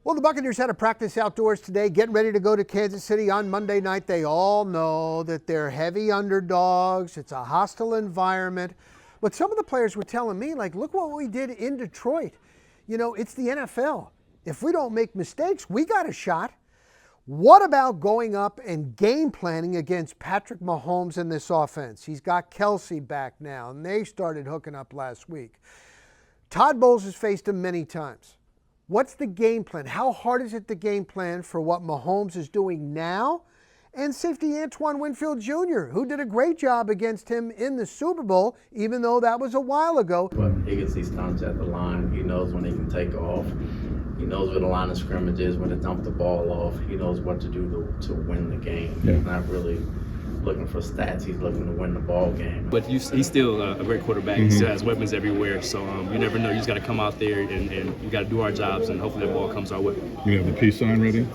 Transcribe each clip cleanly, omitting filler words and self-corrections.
Well, the Buccaneers had a practice outdoors today, getting ready to go to Kansas City on Monday night. They all know that they're heavy underdogs. It's a hostile environment. But some of the players were telling me, like, look what we did in Detroit. You know, it's the NFL. If we don't make mistakes, we got a shot. What about going up and game planning against Patrick Mahomes in this offense? He's got Kelsey back now, and they started hooking up last week. Todd Bowles has faced him many times. What's the game plan? How hard is it to game plan for what Mahomes is doing now? And safety Antoine Winfield Jr., who did a great job against him in the Super Bowl, even though that was a while ago. But he gets these stunts at the line. He knows when he can take off. He knows where the line of scrimmage is, when to dump the ball off. He knows what to do to win the game. Yeah. He's not really looking for stats. He's looking to win the ball game. But he's still a great quarterback. He still has weapons everywhere. So you never know. You just got to come out there and you got to do our jobs, and hopefully that ball comes our way. You have the peace sign ready?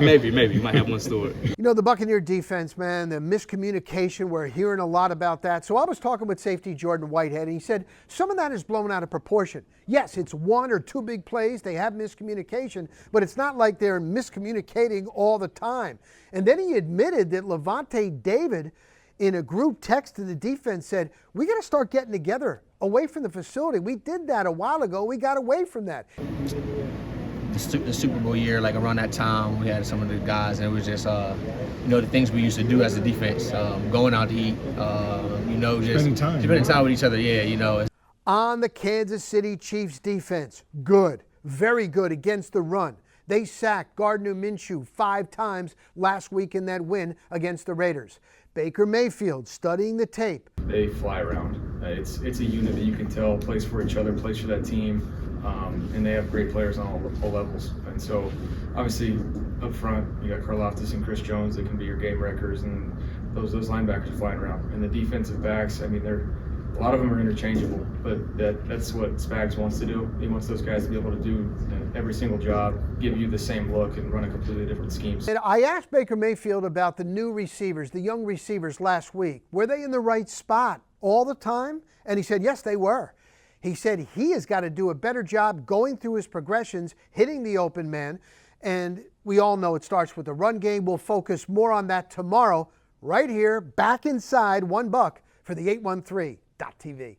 Maybe. You might have one stored. You know, the Buccaneer defense, man, the miscommunication, we're hearing a lot about that. So I was talking with safety Jordan Whitehead, and he said some of that is blown out of proportion. Yes, it's one or two big plays. They have miscommunication, but it's not like they're miscommunicating all the time. And then he admitted that Lavonte David, in a group text to the defense, said, we got to start getting together away from the facility. We did that a while ago. We got away from that. The Super Bowl year, like around that time, we had some of the guys, and it was just, the things we used to do as a defense, going out to eat, just spending time with each other, On the Kansas City Chiefs defense, good, very good against the run. They sacked Gardner Minshew 5 times last week in that win against the Raiders. Baker Mayfield studying the tape. They fly around. It's a unit that you can tell plays for each other, plays for that team, and they have great players on all levels. And so, obviously, up front, you got Karlaftis and Chris Jones that can be your game wreckers, and those linebackers flying around. And the defensive backs, a lot of them are interchangeable, but that's what Spags wants to do. He wants those guys to be able to do every single job, give you the same look, and run a completely different scheme. And I asked Baker Mayfield about the new receivers, the young receivers last week. Were they in the right spot all the time? And he said, yes, they were. He said he has got to do a better job going through his progressions, hitting the open man. And we all know it starts with the run game. We'll focus more on that tomorrow, right here, back inside One Buc for the 813.TV.